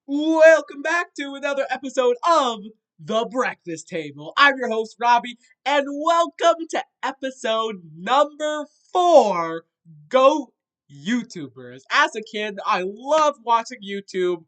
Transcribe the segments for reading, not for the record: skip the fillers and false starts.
Welcome back to another episode of The Breakfast Table. I'm your host, Robbie, and welcome to episode number 4, Go YouTubers. As a kid, I loved watching YouTube.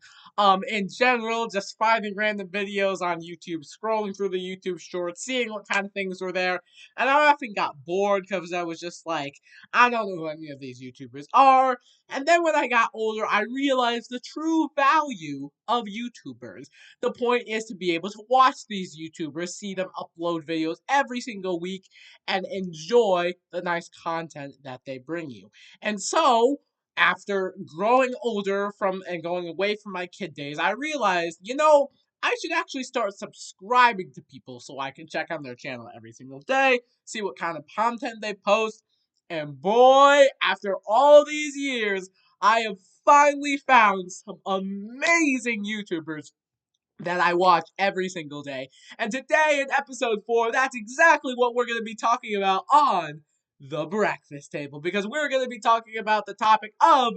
In general, just finding random videos on YouTube, scrolling through the YouTube shorts, seeing what kind of things were there. And I often got bored because I was just like, I don't know who any of these YouTubers are. And then when I got older, I realized the true value of YouTubers. The point is to be able to watch these YouTubers, see them upload videos every single week, and enjoy the nice content that they bring you. And so, after growing older from and going away from my kid days, I realized, I should actually start subscribing to people so I can check on their channel every single day, see what kind of content they post, and boy, after all these years, I have finally found some amazing YouTubers that I watch every single day. And today in episode 4, that's exactly what we're going to be talking about on The Breakfast Table. Because we're going to be talking about the topic of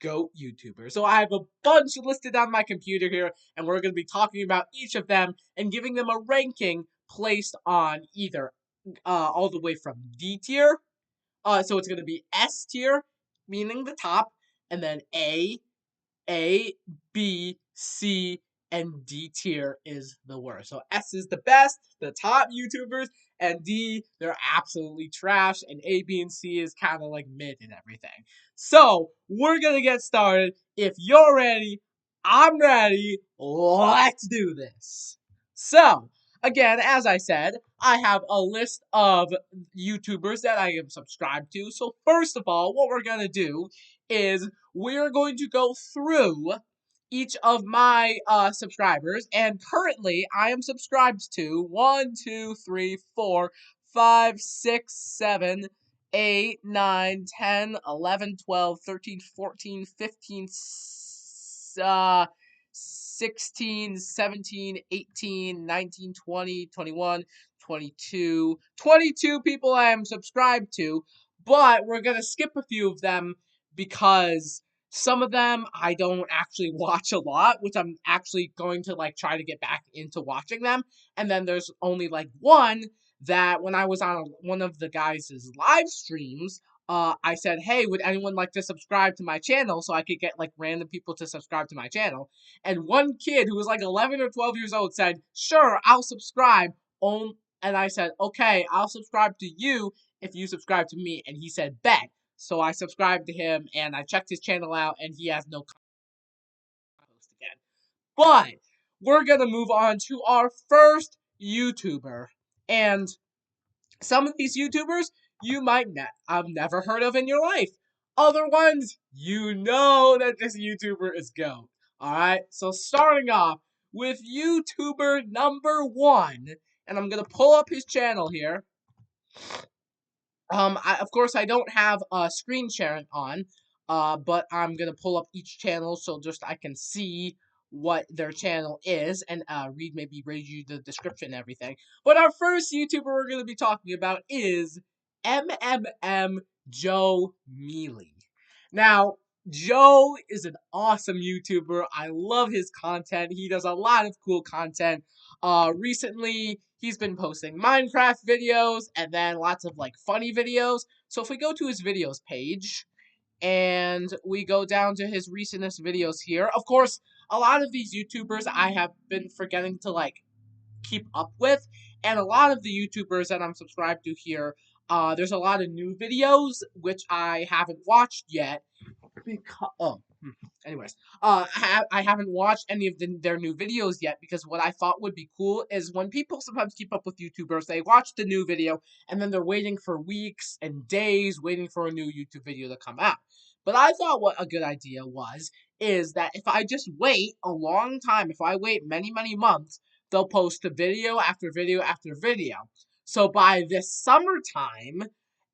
GOAT YouTubers. So I have a bunch listed on my computer here, and we're going to be talking about each of them and giving them a ranking placed on either all the way from D tier, so it's gonna be S tier, meaning the top, and then A, B, C, and D tier is the worst. So S is the best, the top YouTubers, and D, they're absolutely trash, and A, B, and C is kind of like mid and everything. So, we're gonna get started. If you're ready, I'm ready. Let's do this. So, again, as I said, I have a list of YouTubers that I am subscribed to. So, first of all, what we're gonna do is we're going to go through each of my subscribers, and currently I am subscribed to 1, 2, 3, 4, 5, 6, 7, 8, 9, 10, 11, 12, 13, 14, 15, 16, 17, 18, 19, 20, 21, 22, 22 people I am subscribed to, but we're going to skip a few of them because some of them I don't actually watch a lot, which I'm actually going to like try to get back into watching them. And then there's only like one that when I was on one of the guys' live streams, I said, hey, would anyone like to subscribe to my channel so I could get like random people to subscribe to my channel? And one kid who was like 11 or 12 years old said, sure, I'll subscribe. And I said, okay, I'll subscribe to you if you subscribe to me. And he said, bet. So I subscribed to him and I checked his channel out and he has no post again. But we're going to move on to our first YouTuber. And some of these YouTubers you might have never heard of in your life. Other ones, you know that this YouTuber is GOAT. Alright, so starting off with YouTuber number 1, and I'm going to pull up his channel here. Of course, I don't have screen sharing on, but I'm gonna pull up each channel so just I can see what their channel is and read you the description and everything. But our first YouTuber we're gonna be talking about is MMM Joe Mealy. Now, Joe is an awesome YouTuber. I love his content. He does a lot of cool content. Recently, he's been posting Minecraft videos and then lots of like funny videos. So if we go to his videos page and we go down to his recentest videos here, of course, a lot of these YouTubers I have been forgetting to like keep up with, and a lot of the YouTubers that I'm subscribed to here, there's a lot of new videos which I haven't watched yet because anyways, I haven't watched any of their new videos yet because what I thought would be cool is when people sometimes keep up with YouTubers, they watch the new video and then they're waiting for weeks and days waiting for a new YouTube video to come out. But I thought what a good idea is that if I just wait a long time, if I wait many, many months, they'll post a video after video after video. So by this summertime,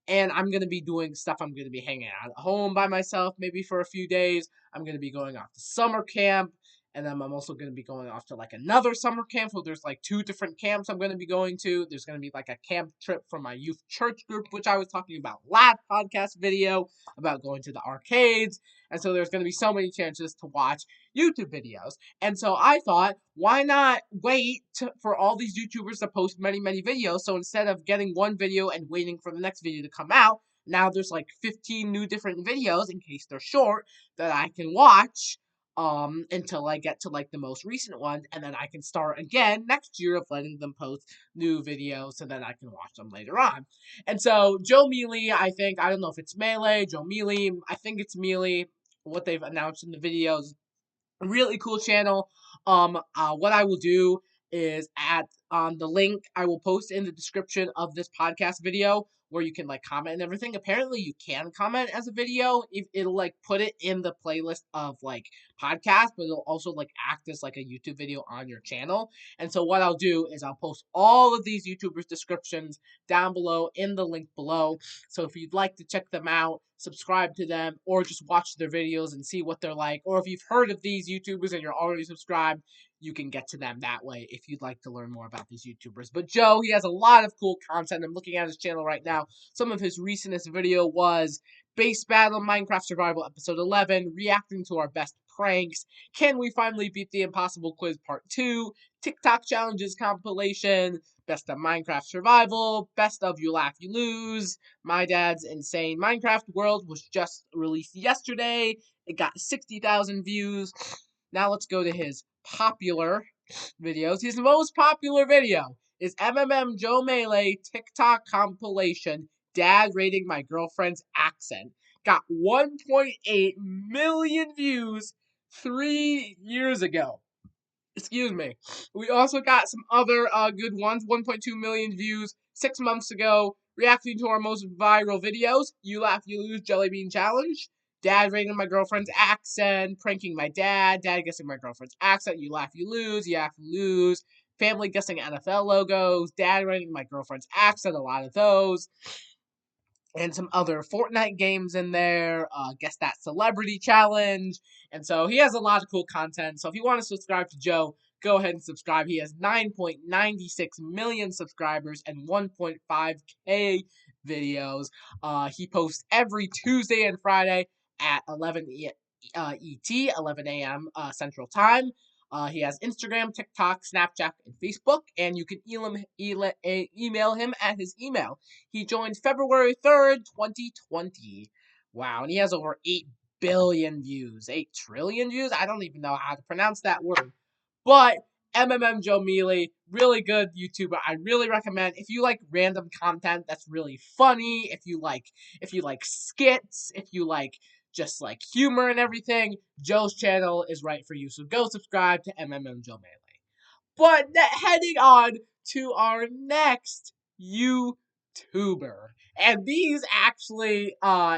and I'm going to be doing stuff. I'm going to be hanging out at home by myself maybe for a few days. I'm going to be going off to summer camp. And then I'm also going to be going off to like another summer camp. So there's like 2 different camps I'm going to be going to. There's going to be like a camp trip for my youth church group, which I was talking about last podcast video about going to the arcades. And so there's going to be so many chances to watch YouTube videos. And so I thought, why not for all these YouTubers to post many, many videos? So instead of getting one video and waiting for the next video to come out, now there's like 15 new different videos in case they're short that I can watch until I get to like the most recent ones, and then I can start again next year of letting them post new videos so that I can watch them later on. And so Joe Mealy, I don't know if it's Melee, Joe Mealy, I think it's Mealy, what they've announced in the videos. Really cool channel. What I will do is at the link I will post in the description of this podcast video where you can like comment and everything. Apparently you can comment as a video. If it'll like put it in the playlist of like podcast, but it'll also like act as like a YouTube video on your channel. And so what I'll do is I'll post all of these YouTubers descriptions down below in the link below. So if you'd like to check them out, subscribe to them, or just watch their videos and see what they're like. Or if you've heard of these YouTubers and you're already subscribed, you can get to them that way if you'd like to learn more about these YouTubers. But Joe, he has a lot of cool content. I'm looking at his channel right now. Some of his recentest video was Base Battle Minecraft Survival Episode 11, reacting to our best pranks. Can we finally beat the Impossible Quiz Part 2? TikTok Challenges compilation. Best of Minecraft Survival. Best of You Laugh, You Lose. My Dad's Insane Minecraft World was just released yesterday. It got 60,000 views. Now let's go to his popular videos. His most popular video is MMM Joe Melee TikTok compilation, Dad Rating My Girlfriend's Accent. Got 1.8 million views 3 years ago. Excuse me. We also got some other good ones. 1.2 million views 6 months ago. Reacting to our most viral videos. You Laugh, You Lose, Jelly Bean Challenge. Dad rating my girlfriend's accent. Pranking my dad. Dad guessing my girlfriend's accent. You Laugh, You Lose. You Laugh, You Lose. Family guessing NFL logos. Dad rating my girlfriend's accent. A lot of those. And some other Fortnite games in there. Guess That Celebrity Challenge. And so he has a lot of cool content. So if you want to subscribe to Joe, go ahead and subscribe. He has 9.96 million subscribers and 1.5K videos. He posts every Tuesday and Friday at 11 ET, 11 a.m. Central Time. He has Instagram, TikTok, Snapchat, and Facebook, and you can email him at his email. He joined February 3rd, 2020. Wow, and he has over 8 billion views. 8 trillion views? I don't even know how to pronounce that word. But MMM Joe Mealy, really good YouTuber. I really recommend if you like random content that's really funny, if you like skits, if you like just like humor and everything, Joe's channel is right for you. So go subscribe to MMM Joe Mealy. But heading on to our next YouTuber. And these actually,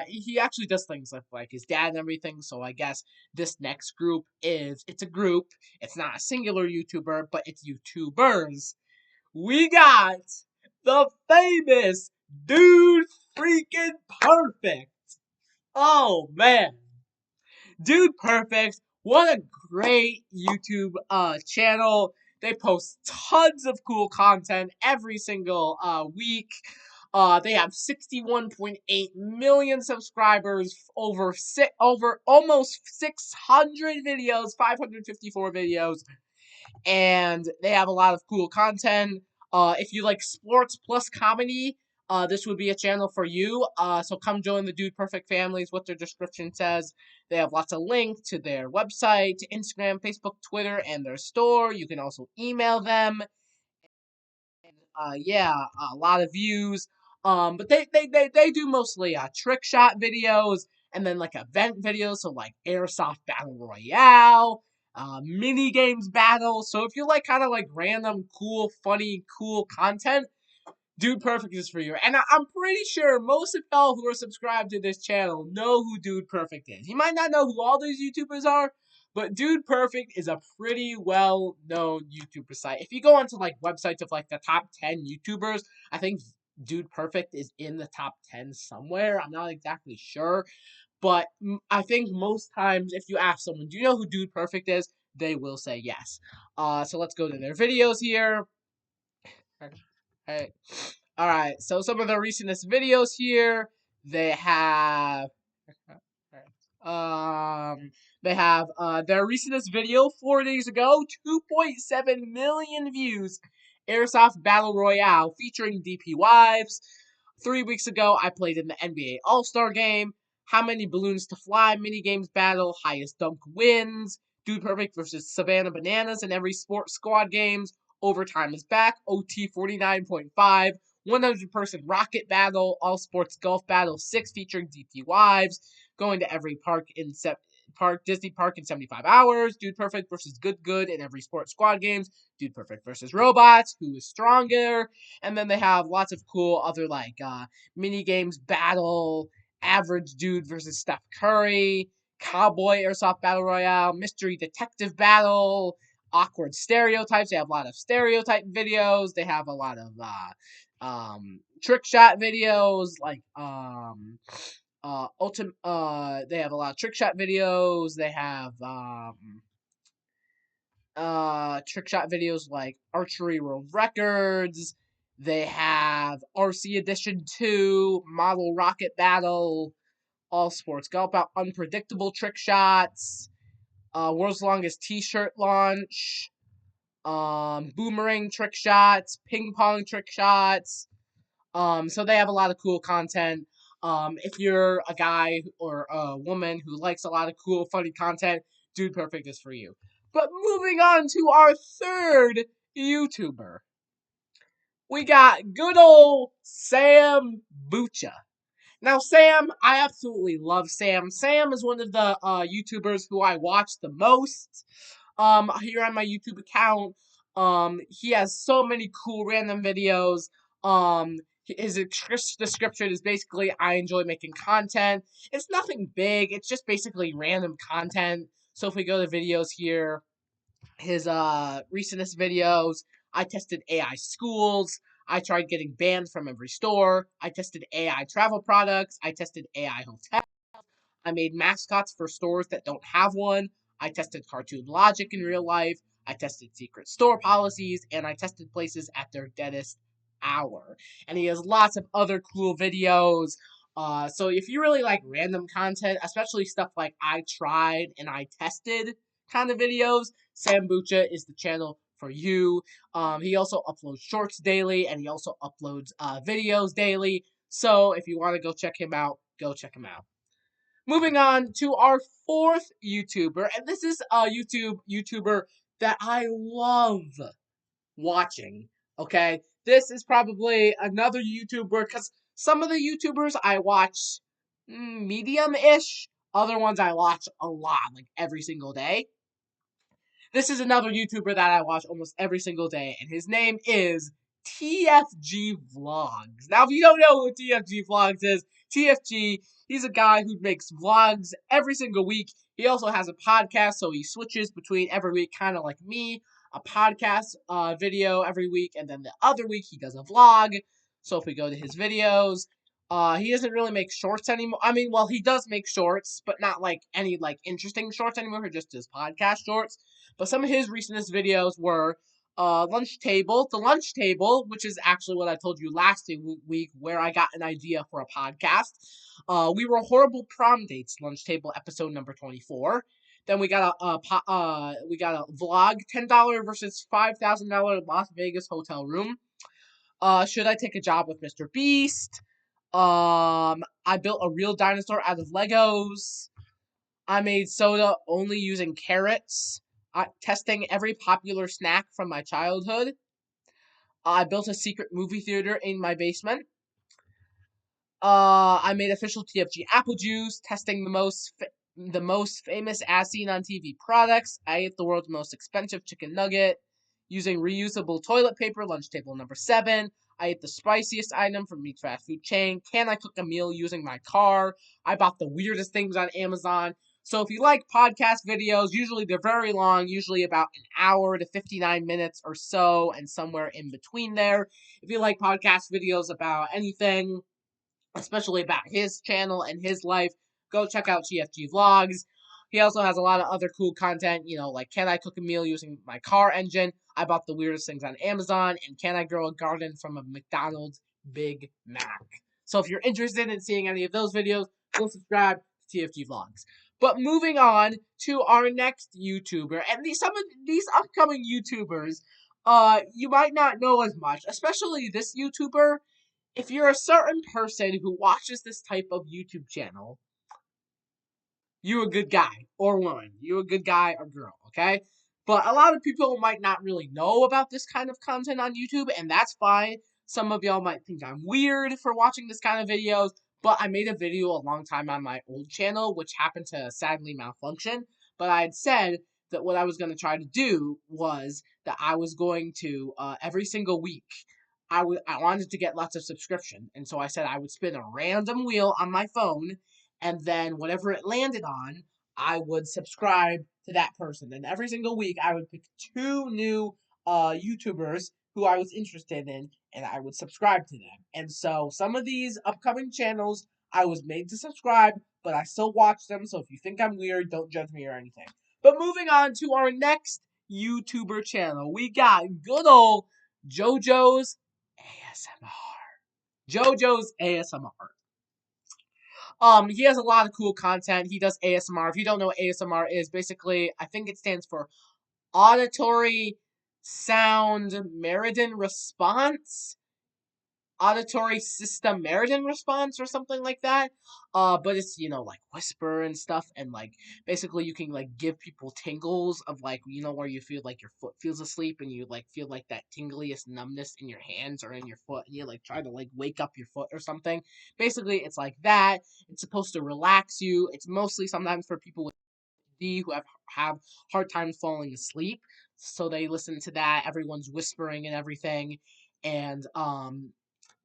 he actually does things with like his dad and everything. So I guess this next group it's a group. It's not a singular YouTuber, but it's YouTubers. We got the famous Dude Freaking Perfect. Oh man. Dude Perfect, what a great YouTube channel. They post tons of cool content every single week. They have 61.8 million subscribers, over almost 600 videos, 554 videos, and they have a lot of cool content. If you like sports plus comedy, this would be a channel for you. So come join the Dude Perfect family is what their description says. They have lots of links to their website, to Instagram, Facebook, Twitter, and their store. You can also email them. Yeah, a lot of views. But they do mostly trick shot videos and then like event videos, so like Airsoft Battle Royale, mini games battles. So if you like kind of like random, cool, funny, cool content, Dude Perfect is for you. And I'm pretty sure most of y'all who are subscribed to this channel know who Dude Perfect is. You might not know who all these YouTubers are, but Dude Perfect is a pretty well-known YouTuber site. If you go onto like websites of like the top 10 YouTubers, I think Dude Perfect is in the top 10 somewhere. I'm not exactly sure. But I think most times if you ask someone, do you know who Dude Perfect is? they will say yes. So let's go to their videos here. Alright. Alright, so some of the recentest videos here, they have their recentest video 4 days ago, 2.7 million views. Airsoft Battle Royale featuring DP Wives. 3 weeks ago, I played in the NBA All-Star Game. How many balloons to fly? Minigames battle. Highest dunk wins. Dude Perfect versus Savannah Bananas in every sports squad games. Overtime is back. OT 49.5. 100-person rocket battle. All sports golf battle 6 featuring DP Wives. Going to every Disney park in 75 hours. Dude Perfect versus Good in every sports squad games. Dude Perfect versus Robots. Who is stronger? And then they have lots of cool other mini games battle. Average Dude versus Steph Curry. Cowboy Airsoft Battle Royale. Mystery Detective Battle. Awkward stereotypes. They have a lot of stereotype videos. They have a lot of trick shot videos they have a lot of trick shot videos. They have trick shot videos like Archery World Records. They have RC Edition 2, Model Rocket Battle, All Sports Golf Out, Unpredictable Trick Shots, World's Longest T-Shirt Launch, Boomerang Trick Shots, Ping Pong Trick Shots. So they have a lot of cool content. If you're a guy or a woman who likes a lot of cool, funny content, Dude Perfect is for you. But moving on to our third YouTuber, we got good old Sam Bucha. Now, Sam, I absolutely love Sam. Sam is one of the YouTubers who I watch the most. Here on my YouTube account, he has so many cool random videos. His description is basically, I enjoy making content. It's nothing big. It's just basically random content. So if we go to videos here, his recentest videos, I tested AI schools. I tried getting banned from every store. I tested AI travel products. I tested AI hotels. I made mascots for stores that don't have one. I tested cartoon logic in real life. I tested secret store policies, and I tested places at their deadest hour. And he has lots of other cool videos. So if you really like random content, especially stuff like I tried and I tested kind of videos, Sam Bucha is the channel for you. He also uploads shorts daily, and he also uploads videos daily. So if you want to go check him out, go check him out. Moving on to our fourth YouTuber, and this is a YouTuber that I love watching. Okay, this is probably another YouTuber because some of the YouTubers I watch medium-ish, other ones I watch a lot, like every single day. This is another YouTuber that I watch almost every single day, and his name is TFG Vlogs. Now, if you don't know who TFG Vlogs is, TFG, he's a guy who makes vlogs every single week. He also has a podcast, so he switches between every week, kind of like me, a podcast video every week, and then the other week he does a vlog. So if we go to his videos, he doesn't really make shorts anymore. I mean, well, he does make shorts, but not like any like interesting shorts anymore, just his podcast shorts. But some of his recentest videos were Lunch Table, The Lunch Table, which is actually what I told you last week, where I got an idea for a podcast. We Were Horrible Prom Dates, Lunch Table episode number 24. Then we got a vlog, $10 versus $5,000 Las Vegas hotel room. Should I take a job with Mr. Beast? I built a real dinosaur out of Legos. I made soda only using carrots. Testing every popular snack from my childhood. I built a secret movie theater in my basement. I made official TFG apple juice. Testing the most famous as seen on TV products. I ate the world's most expensive chicken nugget. Using reusable toilet paper. Lunch table number 7. I ate the spiciest item from each fast food chain. Can I cook a meal using my car? I bought the weirdest things on Amazon. So if you like podcast videos, usually they're very long, usually about an hour to 59 minutes or so, and somewhere in between there. If you like podcast videos about anything, especially about his channel and his life, go check out TFG Vlogs. He also has a lot of other cool content, like can I cook a meal using my car engine? I bought the weirdest things on Amazon, and can I grow a garden from a McDonald's Big Mac? So if you're interested in seeing any of those videos, go subscribe to TFG Vlogs. But moving on to our next YouTuber, and some of these upcoming YouTubers, you might not know as much, especially this YouTuber. If you're a certain person who watches this type of YouTube channel, you a good guy or woman. You a good guy or girl, okay? But a lot of people might not really know about this kind of content on YouTube, and that's fine. Some of y'all might think I'm weird for watching this kind of videos, but I made a video a long time on my old channel, which happened to sadly malfunction. But I had said that what I was going to try to do was that I was going to, every single week, I wanted to get lots of subscription, and so I said I would spin a random wheel on my phone, and then whatever it landed on, I would subscribe to that person. And every single week, I would pick two new YouTubers who I was interested in, and I would subscribe to them. And so some of these upcoming channels, I was made to subscribe, but I still watch them. So if you think I'm weird, don't judge me or anything. But moving on to our next YouTuber channel, we got good old JoJo's ASMR. JoJo's ASMR. He has a lot of cool content. He does ASMR. If you don't know what ASMR is, basically, I think it stands for Auditory Sound Meridian Response. Auditory System Meridian Response or something like that. But it's, like whisper and stuff, and like basically you can like give people tingles of like, where you feel like your foot feels asleep and you like feel like that tingliest numbness in your hands or in your foot, and you like try to like wake up your foot or something. Basically, it's like that. It's supposed to relax you. It's mostly sometimes for people with D who have hard times falling asleep. So they listen to that. Everyone's whispering and everything, and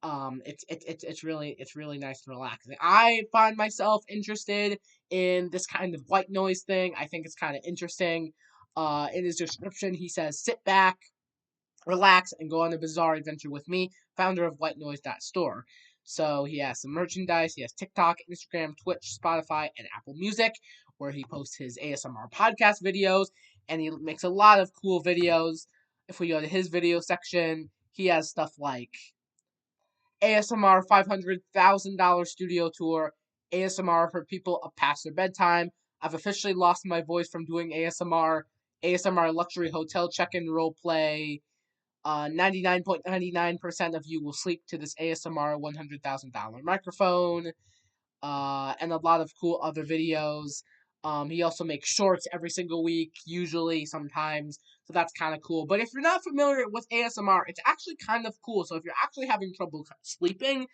it's really nice and relaxing. I find myself interested in this kind of white noise thing. I think it's kind of interesting. In his description, he says, "Sit back, relax, and go on a bizarre adventure with me, founder of WhiteNoise.store." So he has some merchandise. He has TikTok, Instagram, Twitch, Spotify, and Apple Music, where he posts his ASMR podcast videos, and he makes a lot of cool videos. If we go to his video section, he has stuff like ASMR $500,000 studio tour, ASMR for people up past their bedtime. I've officially lost my voice from doing ASMR. ASMR luxury hotel check-in role play. 99.99% of you will sleep to this ASMR $100,000 microphone, and a lot of cool other videos. He also makes shorts every single week, usually, sometimes, so that's kind of cool. But if you're not familiar with ASMR, it's actually kind of cool. So if you're actually having trouble sleeping,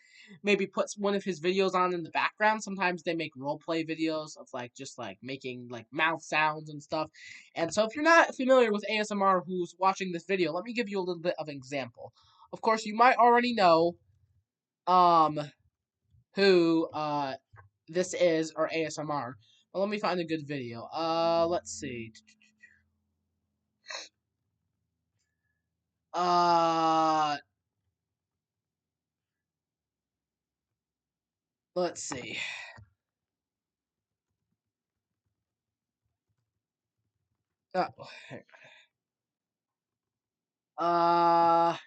maybe put one of his videos on in the background. Sometimes they make role play videos of like just like making like mouth sounds and stuff. And so if you're not familiar with ASMR who's watching this video, let me give you a little bit of an example. Of course, you might already know um who this is or ASMR. Well, let me find a good video. Let's see. Uh, let's see. Oh, uh,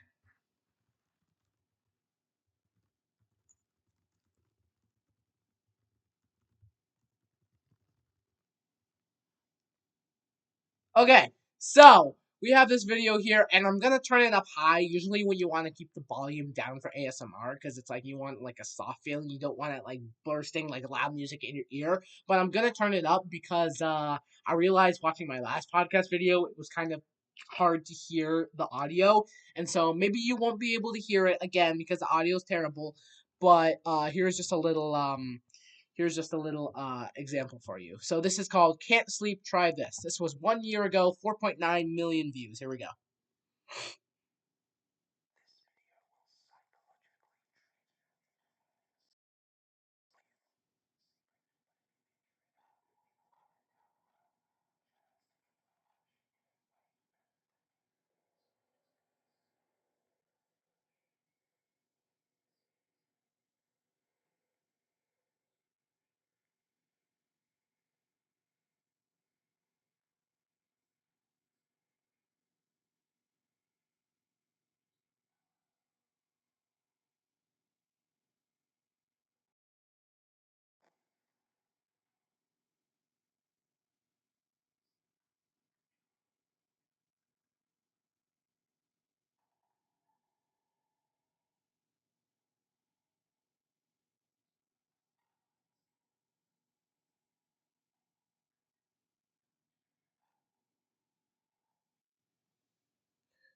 okay. So we have this video here, and I'm gonna turn it up high. Usually, when you want to keep the volume down for ASMR, because it's like you want like a soft feeling, you don't want it like bursting like loud music in your ear. But I'm gonna turn it up because I realized watching my last podcast video, it was kind of hard to hear the audio, and so maybe you won't be able to hear it again because the audio is terrible. But here's just a little example for you. So this is called Can't Sleep, Try This. This was 1 year ago, 4.9 million views. Here we go.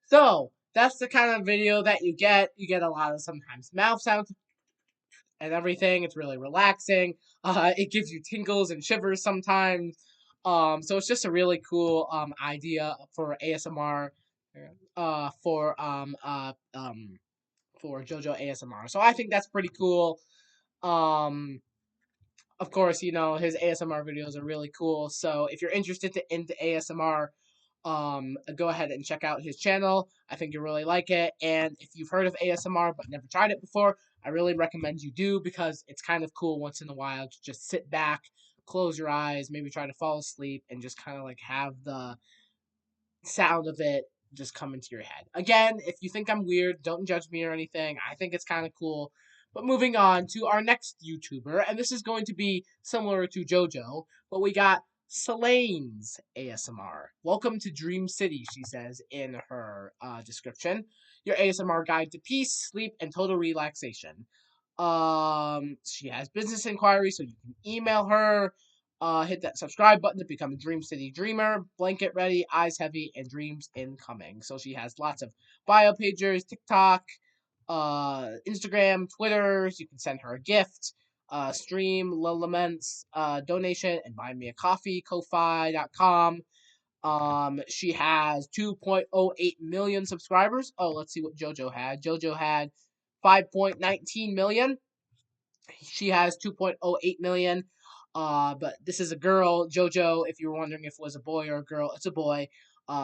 So that's the kind of video that you get. You get a lot of sometimes mouth sounds and everything. It's really relaxing. It gives you tingles and shivers sometimes. So it's just a really cool idea for ASMR. Uh, for um uh um for JoJo ASMR. So I think that's pretty cool. Um, of course, you know, his ASMR videos are really cool. So if you're interested into ASMR, go ahead and check out his channel. I think you'll really like it. And if you've heard of ASMR but never tried it before, I really recommend you do because it's kind of cool once in a while to just sit back, close your eyes, maybe try to fall asleep, and just kind of like have the sound of it just come into your head. Again, if you think I'm weird, don't judge me or anything. I think it's kind of cool. But moving on to our next YouTuber, and this is going to be similar to JoJo, but we got Selene's ASMR. Welcome to Dream City, she says in her description. Your ASMR guide to peace, sleep, and total relaxation. She has business inquiries, so you can email her. Hit that subscribe button to become a Dream City Dreamer. Blanket ready, eyes heavy, and dreams incoming. So she has lots of bio pages, TikTok, Instagram, Twitter. You can send her a gift, stream, laments, donation, and buy me a coffee, ko-fi.com. She has 2.08 million subscribers. Oh, let's see what JoJo had. JoJo had 5.19 million. She has 2.08 million. But this is a girl, JoJo. If you were wondering if it was a boy or a girl, it's a boy.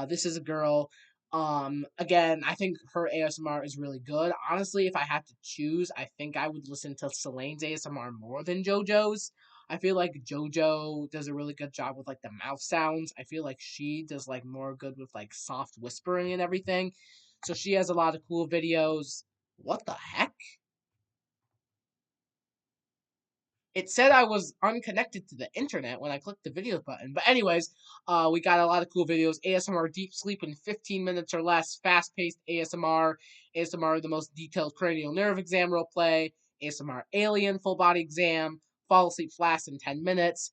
This is a girl. Again, I think her ASMR is really good. Honestly, if I had to choose, I think I would listen to Selene's ASMR more than JoJo's. I feel like JoJo does a really good job with like the mouth sounds. I feel like she does like more good with like soft whispering and everything. So she has a lot of cool videos. What the heck? It said I was unconnected to the internet when I clicked the videos button. But anyways, we got a lot of cool videos. ASMR deep sleep in 15 minutes or less. Fast-paced ASMR. ASMR the most detailed cranial nerve exam role play. ASMR alien full body exam. Fall asleep fast in 10 minutes.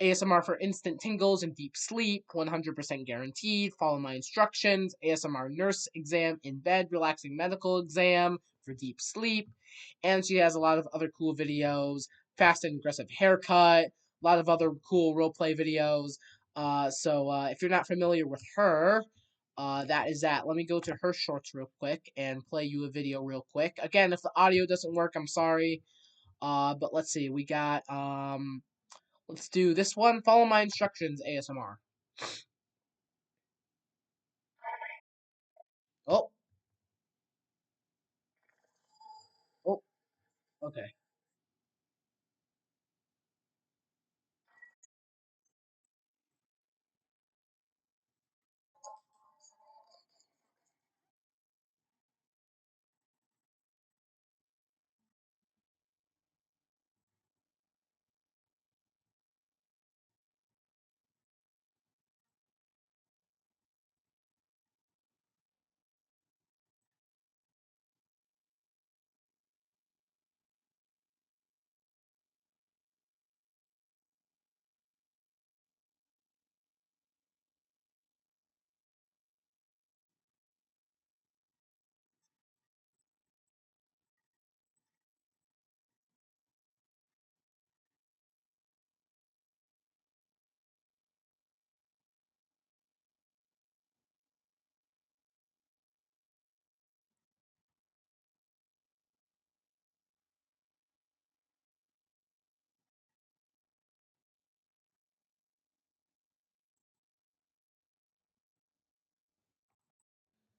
ASMR for instant tingles and deep sleep, 100% guaranteed. Follow my instructions. ASMR nurse exam in bed, relaxing medical exam for deep sleep. And she has a lot of other cool videos, fast and aggressive haircut, a lot of other cool roleplay videos. So if you're not familiar with her, that is that. Let me go to her shorts real quick and play you a video real quick. Again, if the audio doesn't work, I'm sorry. But let's see. We got let's do this one. Follow my instructions, ASMR. Oh, oh, okay.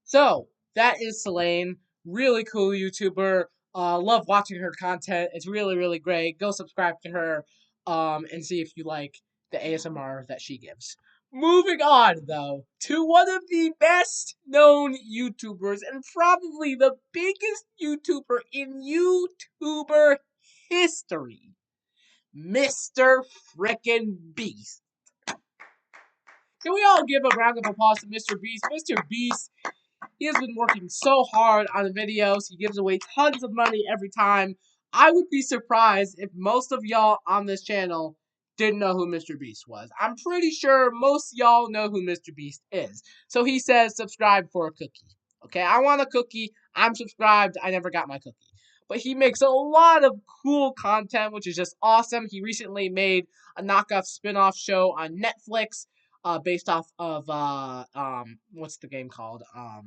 So that is Selene, really cool YouTuber. Love watching her content. It's really really great. Go subscribe to her, and see if you like the ASMR that she gives. Moving on though to one of the best known YouTubers and probably the biggest YouTuber in YouTuber history, Mr. Frickin' Beast. Can we all give a round of applause to Mr. Beast? Mr. Beast, he has been working so hard on the videos. He gives away tons of money every time. I would be surprised if most of y'all on this channel didn't know who Mr. Beast was. I'm pretty sure most of y'all know who Mr. Beast is. So he says, subscribe for a cookie. Okay, I want a cookie. I'm subscribed. I never got my cookie. But he makes a lot of cool content, which is just awesome. He recently made a knockoff spin-off show on Netflix, based off of what's the game called?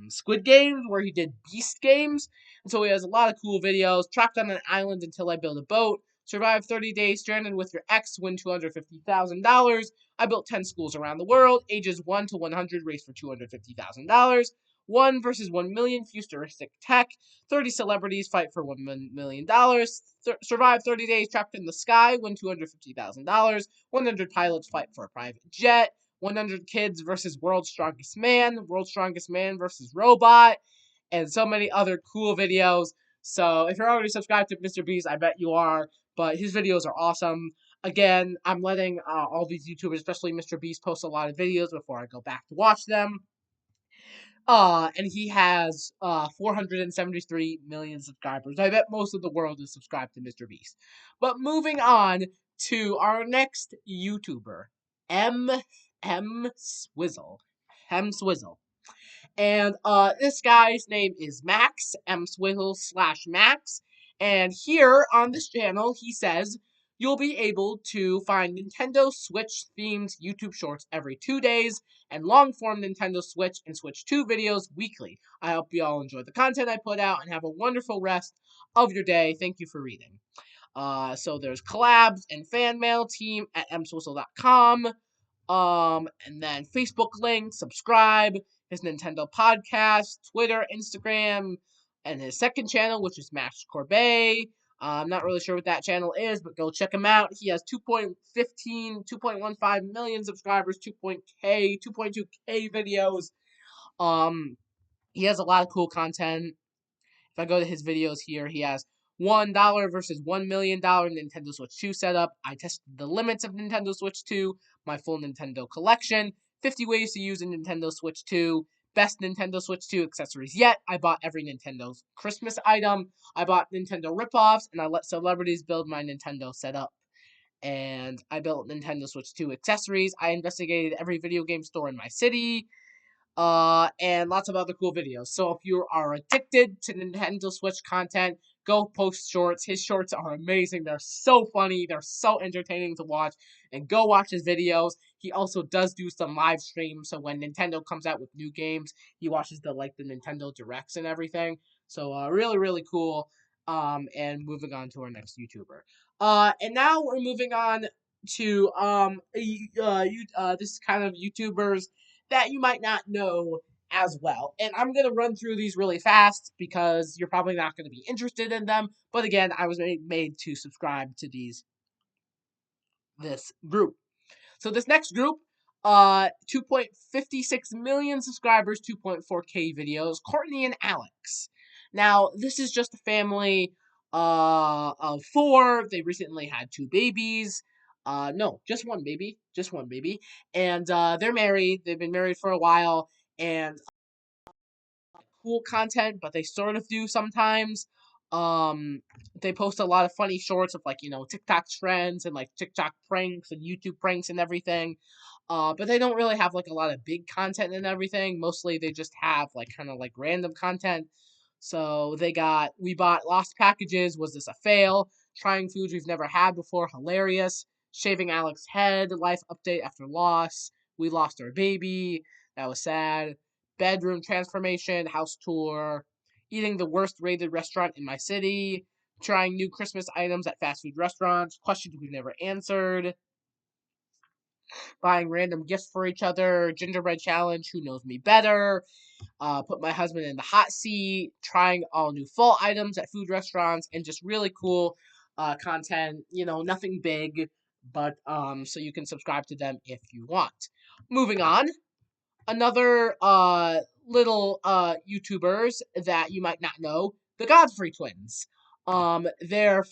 Squid Games, where he did Beast Games. And so he has a lot of cool videos. Trapped on an island until I build a boat. Survive 30 days stranded with your ex. Win $250,000. I built 10 schools around the world. Ages 1 to 100 race for $250,000. 1 versus 1 million futuristic tech. 30 celebrities fight for $1 million. Survive 30 days trapped in the sky. Win $250,000. 100 pilots fight for a private jet. 100 kids versus world's strongest man. World's strongest man versus robot. And so many other cool videos. So if you're already subscribed to Mr. Beast, I bet you are. But his videos are awesome. Again, I'm letting all these YouTubers, especially Mr. Beast, post a lot of videos before I go back to watch them. And he has 473 million subscribers. I bet most of the world is subscribed to Mr. Beast. But moving on to our next YouTuber, M Swizzle. M Swizzle. And this guy's name is Max, M Swizzle / Max. And here on this channel, he says you'll be able to find Nintendo Switch themed YouTube shorts every 2 days and long form Nintendo Switch and Switch 2 videos weekly. I hope you all enjoy the content I put out and have a wonderful rest of your day. Thank you for reading. So there's collabs and fan mail, team at mswizzle.com. And then Facebook link, subscribe, his Nintendo podcast, Twitter, Instagram, and his second channel, which is Max Corbet. I'm not really sure what that channel is, but go check him out. He has 2.15 million subscribers, 2.2K videos. He has a lot of cool content. If I go to his videos here, he has $1 versus $1 million Nintendo Switch 2 setup. I tested the limits of Nintendo Switch 2, my full Nintendo collection, 50 ways to use a Nintendo Switch 2, best Nintendo Switch 2 accessories yet. I bought every Nintendo Christmas item. I bought Nintendo ripoffs, and I let celebrities build my Nintendo setup. And I built Nintendo Switch 2 accessories. I investigated every video game store in my city, and lots of other cool videos. So if you are addicted to Nintendo Switch content, go post shorts. His shorts are amazing. They're so funny. They're so entertaining to watch. And go watch his videos. He also does do some live streams. So when Nintendo comes out with new games, he watches the Nintendo Directs and everything. So really, really cool. And moving on to our next YouTuber. And now we're moving on to this kind of YouTubers that you might not know as well. And I'm going to run through these really fast because you're probably not going to be interested in them. But again, I was made to subscribe to this group. So this next group, 2.56 million subscribers, 2.4K videos, Courtney and Alex. Now, this is just a family of 4. They recently had 2 babies. No, just one baby. Just one baby. And they're married. They've been married for a while. And cool content, but they sort of do sometimes. They post a lot of funny shorts of TikTok trends and TikTok pranks and YouTube pranks and everything. But they don't really have a lot of big content and everything. Mostly they just have kind of random content. So we bought lost packages. Was this a fail? Trying foods we've never had before. Hilarious. Shaving Alex's head. Life update after loss. We lost our baby. That was sad. Bedroom transformation. House tour. Eating the worst rated restaurant in my city. Trying new Christmas items at fast food restaurants. Questions we've never answered. Buying random gifts for each other. Gingerbread challenge. Who knows me better? Put my husband in the hot seat, trying all new fall items at food restaurants, and just really cool content. Nothing big, but so you can subscribe to them if you want. Moving on, another little YouTubers that you might not know, the Godfrey twins. They're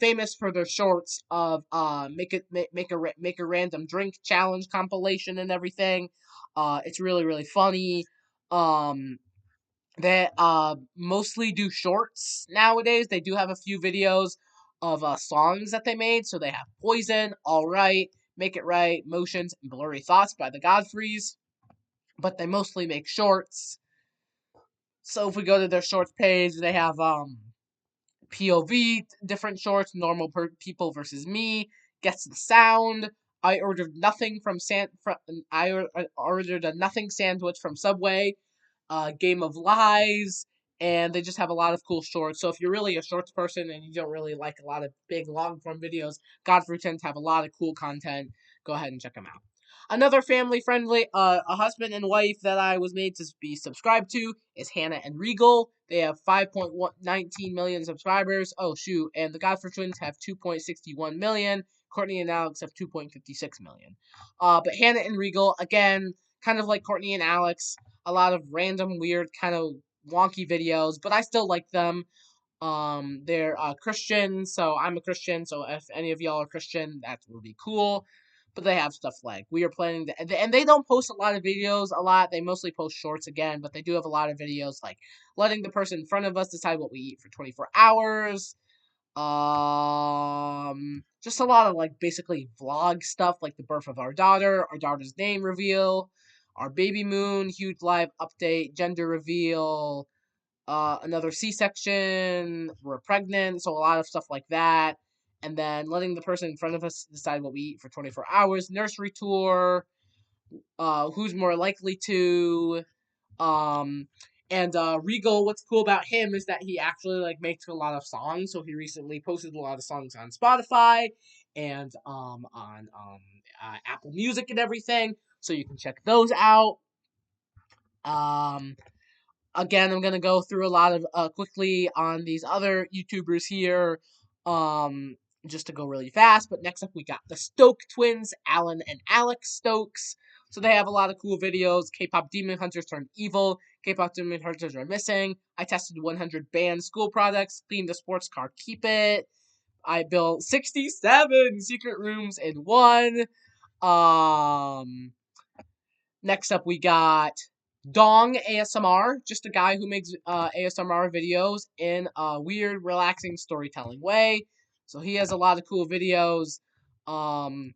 famous for their shorts of make a random drink challenge compilation and everything. It's really really funny. Um, they mostly do shorts nowadays. They do have a few videos. of songs that they made. So they have Poison, All Right, Make It Right, Motions, and Blurry Thoughts by the Godfreys. But they mostly make shorts. So if we go to their shorts page, they have POV, different shorts, people versus me, gets the sound. I ordered nothing from I ordered a nothing sandwich from Subway. Game of Lies, and they just have a lot of cool shorts. So if you're really a shorts person and you don't really like a lot of big long form videos, Godfrey tends to have a lot of cool content. Go ahead and check them out. Another family friendly, a husband and wife that I was made to be subscribed to is Hannah and Regal. They have 5.19 million subscribers. Oh shoot, and the Godfrey twins have 2.61 million. Courtney and Alex have 2.56 million. But Hannah and Regal, again, kind of like Courtney and Alex, a lot of random, weird, kind of wonky videos, but I still like them. They're Christian, so I'm a Christian, so if any of y'all are Christian, that would be cool. But they have stuff like we are planning to, and they don't post a lot of videos a lot. They mostly post shorts again, but they do have a lot of videos like letting the person in front of us decide what we eat for 24 hours. Just a lot of like basically vlog stuff like the birth of our daughter's name reveal, our baby moon, huge live update, gender reveal, another C-section, we're pregnant, so a lot of stuff like that. And then letting the person in front of us decide what we eat for 24 hours, nursery tour, who's more likely to, um, and Regal, what's cool about him is that he actually like makes a lot of songs. So he recently posted a lot of songs on Spotify and on Apple Music and everything. So you can check those out. Um, Again, I'm gonna go through a lot of quickly on these other YouTubers here. Um, just to go really fast. But next up, we got the Stoke twins, Alan and Alex Stokes. So they have a lot of cool videos. K-pop Demon Hunters turned evil. K-pop Demon Hunters are missing. I tested 100 banned school products. Cleaned the sports car. Keep it. I built 67 secret rooms in one. Um, Next up, we got Dong ASMR, just a guy who makes ASMR videos in a weird, relaxing storytelling way. So he has a lot of cool videos. Um,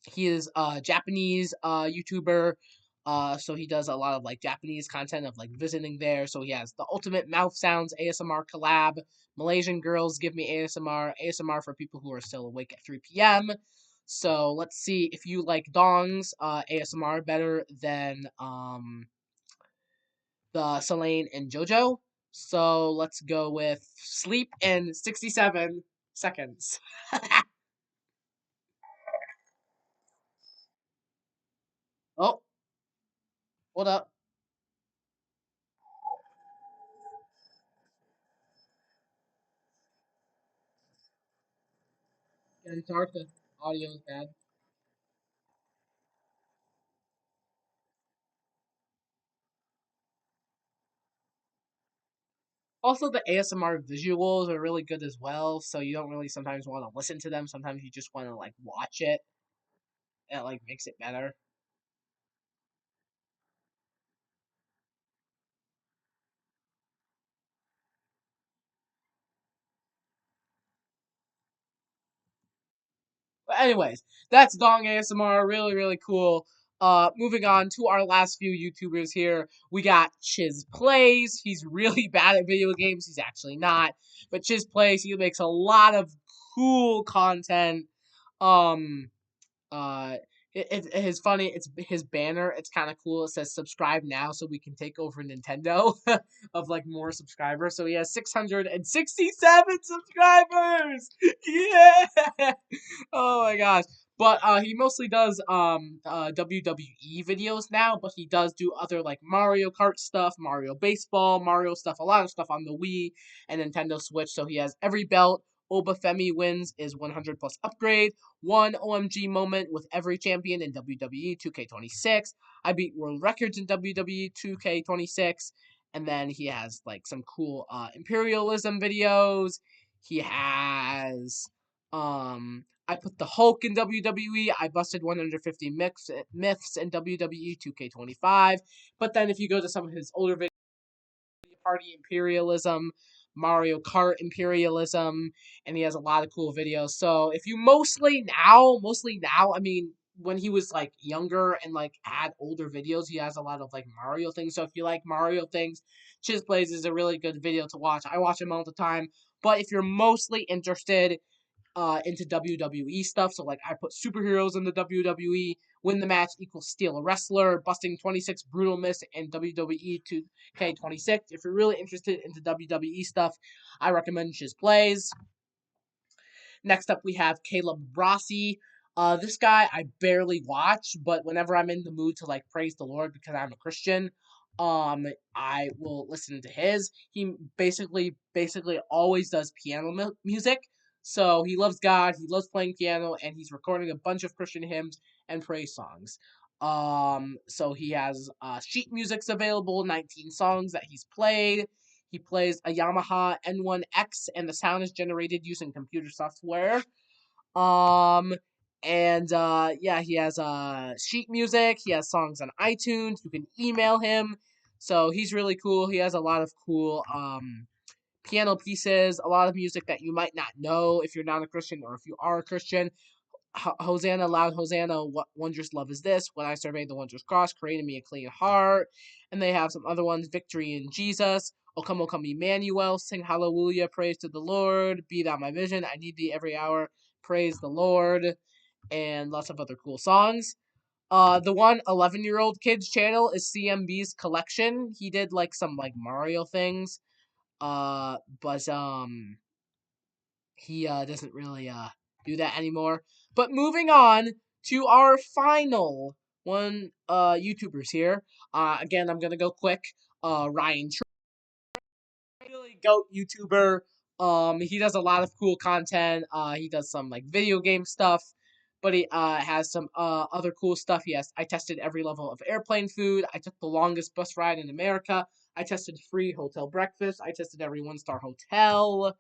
he is a Japanese YouTuber. So he does a lot of like Japanese content of like visiting there. So he has the Ultimate Mouth Sounds ASMR collab, Malaysian Girls Give Me ASMR, ASMR for people who are still awake at 3 p.m. So let's see if you like Dong's ASMR better than the Selene and JoJo. So let's go with Sleep in 67 seconds. Oh, hold up. Getting dark, the audio is bad. Also, the ASMR visuals are really good as well, so you don't really sometimes want to listen to them. Sometimes you just want to like watch it. It like makes it better. But anyways, that's Dong ASMR. Really, really cool. Moving on to our last few YouTubers here. We got Chiz Plays. He's really bad at video games. He's actually not. But Chiz Plays, he makes a lot of cool content. Um, uh, his funny. It's his banner. It's kind of cool. It says "subscribe now" so we can take over Nintendo of like more subscribers. So he has 667 subscribers. Yeah. Oh my gosh. But he mostly does WWE videos now, but he does do other like Mario Kart stuff, Mario Baseball, Mario stuff, a lot of stuff on the Wii and Nintendo Switch. So he has every belt. Obafemi wins is 100 plus upgrade. One OMG moment with every champion in WWE 2K26. I beat world records in WWE 2K26. And then he has like some cool imperialism videos. He has I put the Hulk in WWE. I busted 150 myths in WWE 2K25. But then if you go to some of his older videos, Party Imperialism, Mario Kart Imperialism, and he has a lot of cool videos. So if you mostly now, I mean, when he was like younger and like had older videos, he has a lot of like Mario things. So if you like Mario things, Chiz Plays is a really good video to watch. I watch him all the time. But if you're mostly interested into WWE stuff. So like I put superheroes in the WWE, win the match equals steal a wrestler, busting 26 brutal miss in WWE 2K26. If you're really interested into WWE stuff, I recommend Shiz Plays. Next up, we have Caleb Rossi. This guy I barely watch, but whenever I'm in the mood to like praise the Lord because I'm a Christian, I will listen to his. He basically always does piano music. So he loves God, he loves playing piano, and he's recording a bunch of Christian hymns and praise songs. So he has sheet music's available, 19 songs that he's played. He plays a Yamaha N1X, and the sound is generated using computer software. Um, and yeah, he has sheet music. He has songs on iTunes. You can email him. So he's really cool. He has a lot of cool piano pieces, a lot of music that you might not know if you're not a Christian or if you are a Christian. Hosanna, loud Hosanna, what wondrous love is this? When I surveyed the wondrous cross, created me a clean heart. And they have some other ones, victory in Jesus. O come, Emmanuel, sing hallelujah, praise to the Lord. Be thou my vision, I need thee every hour, praise the Lord. And lots of other cool songs. The one 11-year-old kids channel is CMB's collection. He did like some like Mario things. But he doesn't really do that anymore. But moving on to our final one YouTubers here. Again, I'm gonna go quick. Ryan really goat YouTuber. He does a lot of cool content. He does some like video game stuff, but he has some other cool stuff. I tested every level of airplane food. I took the longest bus ride in America. I tested free hotel breakfast. I tested every 1-star hotel.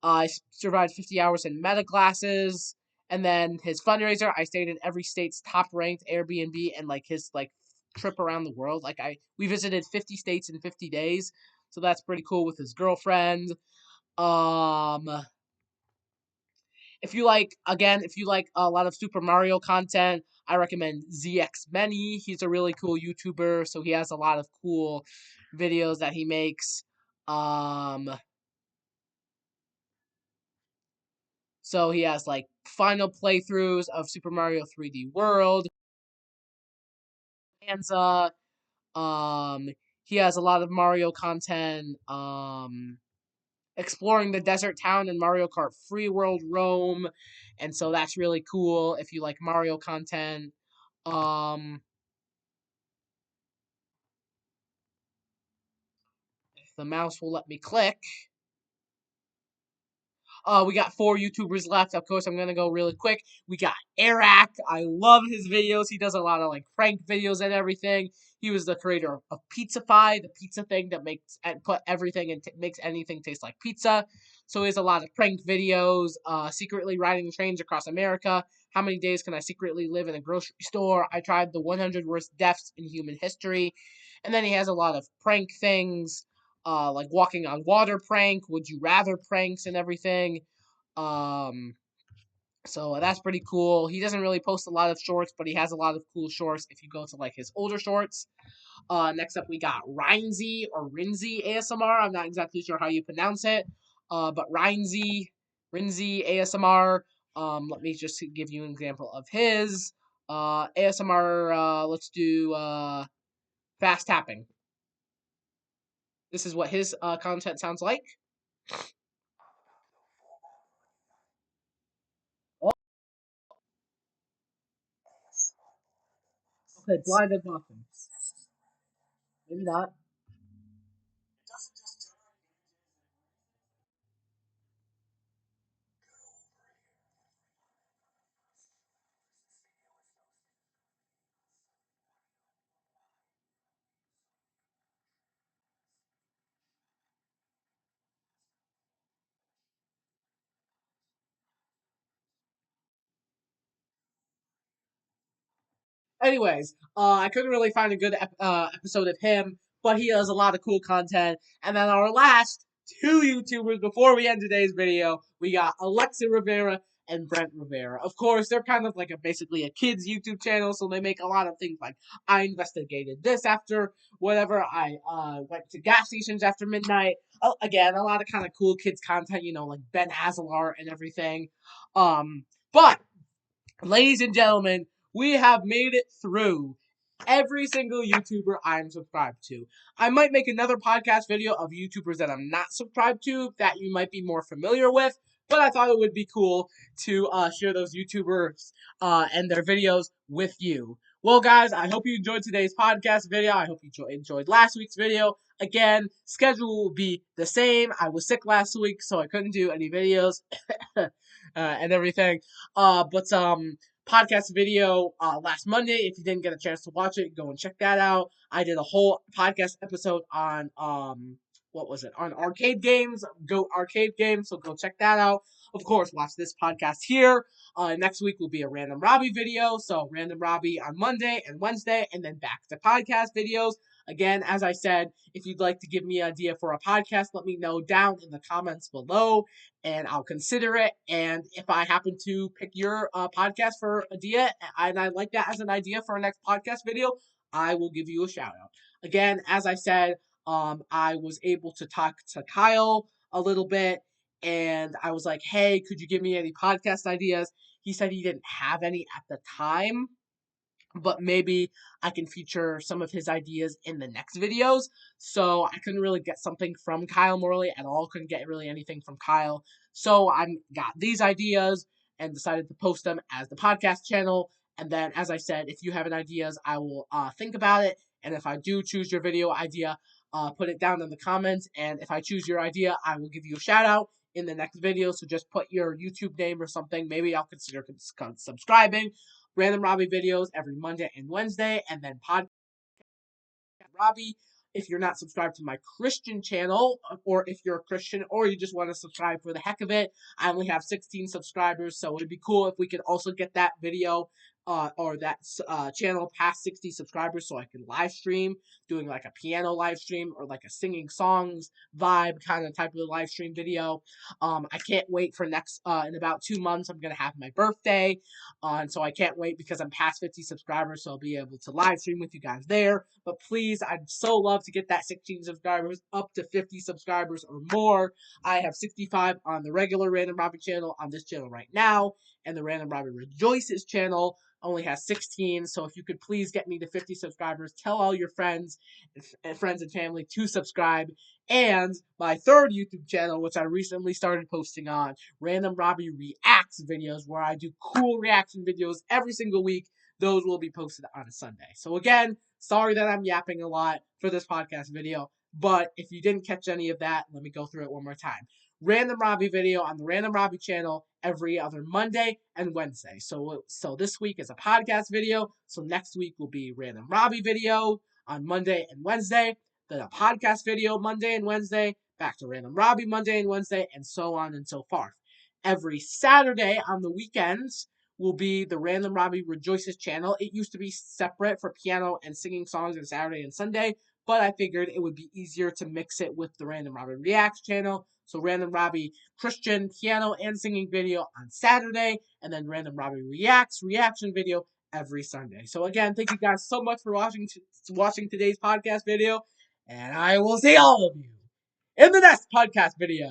I survived 50 hours in meta classes. And then his fundraiser, I stayed in every state's top ranked Airbnb, and like his like trip around the world. We visited 50 states in 50 days. So that's pretty cool with his girlfriend. Um if you like a lot of Super Mario content, I recommend ZX Many. He's a really cool YouTuber, so he has a lot of cool videos that he makes. Um So he has like final playthroughs of Super Mario 3D World, Anza. Um, he has a lot of Mario content. Exploring the desert town in Mario Kart Free World Rome, and so that's really cool if you like Mario content. Um, if the mouse will let me click. We got 4 YouTubers left. Of course, I'm gonna go really quick. We got Eric. I love his videos. He does a lot of like prank videos and everything. He was the creator of Pizzafy, the pizza thing that makes and put everything and makes anything taste like pizza. So he has a lot of prank videos. Secretly riding trains across America. How many days can I secretly live in a grocery store? I tried the 100 worst deaths in human history. And then he has a lot of prank things like walking on water prank, would you rather pranks and everything. Um, so that's pretty cool. He doesn't really post a lot of shorts, but he has a lot of cool shorts if you go to like his older shorts. Next up we got Rinzy or Rinzy ASMR. I'm not exactly sure how you pronounce it. But Rinzy ASMR. Let me just give you an example of his. ASMR, let's do fast tapping. This is what his content sounds like. Oh, okay, blinded muffins. Maybe not. Anyways, I couldn't really find a good episode of him, but he has a lot of cool content. And then our last two YouTubers before we end today's video. We got Alexa Rivera and Brent Rivera. Of course, they're kind of like basically a kids YouTube channel, so they make a lot of things like I investigated this after whatever. I went to gas stations after midnight. Again, a lot of kind of cool kids content, like Ben Azelart and everything. But ladies and gentlemen, we have made it through every single YouTuber I'm subscribed to. I might make another podcast video of YouTubers that I'm not subscribed to that you might be more familiar with, but I thought it would be cool to share those YouTubers and their videos with you. Well, guys, I hope you enjoyed today's podcast video. I hope you enjoyed last week's video. Again, schedule will be the same. I was sick last week, so I couldn't do any videos and everything. But podcast video last Monday. If you didn't get a chance to watch it, go and check that out. I did a whole podcast episode on what was it? On arcade games, Go Arcade Games, so go check that out. Of course, watch this podcast here. Next week will be a Random Robbie video, so Random Robbie on Monday and Wednesday, and then back to podcast videos. Again, as I said, if you'd like to give me an idea for a podcast, let me know down in the comments below, and I'll consider it. And if I happen to pick your podcast for idea, and I like that as an idea for our next podcast video, I will give you a shout out. Again, as I said, I was able to talk to Kyle a little bit, and I was like, hey, could you give me any podcast ideas? He said he didn't have any at the time, but maybe I can feature some of his ideas in the next videos. So I couldn't really get something from Kyle Morley at all. Couldn't get really anything from Kyle. So I got these ideas and decided to post them as the podcast channel. And then, as I said, if you have any ideas, I will think about it. And if I do choose your video idea, put it down in the comments. And if I choose your idea, I will give you a shout out in the next video. So just put your YouTube name or something. Maybe I'll consider subscribing. Random Robbie videos every Monday and Wednesday, and then podcast Robbie. If you're not subscribed to my Christian channel, or if you're a Christian, or you just want to subscribe for the heck of it, I only have 16 subscribers, so it'd be cool if we could also get that video or that channel past 60 subscribers so I can live stream, doing like a piano live stream or like a singing songs vibe kind of type of live stream video. I can't wait for next, in about 2 months, I'm going to have my birthday, and so I can't wait because I'm past 50 subscribers, so I'll be able to live stream with you guys there. But please, I'd so love to get that 16 subscribers up to 50 subscribers or more. I have 65 on the regular Random Robbie channel on this channel right now, and the Random Robbie Rejoices channel only has 16. So if you could please get me to 50 subscribers, tell all your friends and family to subscribe. And my third YouTube channel, which I recently started posting on, Random Robbie Reacts videos, where I do cool reaction videos every single week. Those will be posted on a Sunday. So again, sorry that I'm yapping a lot for this podcast video, but if you didn't catch any of that, let me go through it one more time. Random Robbie video on the Random Robbie channel every other Monday and Wednesday. So this week is a podcast video. So next week will be Random Robbie video on Monday and Wednesday. Then a podcast video Monday and Wednesday. Back to Random Robbie Monday and Wednesday, and so on and so forth. Every Saturday on the weekends will be the Random Robbie Rejoices channel. It used to be separate for piano and singing songs on Saturday and Sunday, but I figured it would be easier to mix it with the Random Robbie Reacts channel. So Random Robbie Christian piano and singing video on Saturday, and then Random Robbie Reacts reaction video every Sunday. So again, thank you guys so much for watching today's podcast video, and I will see all of you in the next podcast video.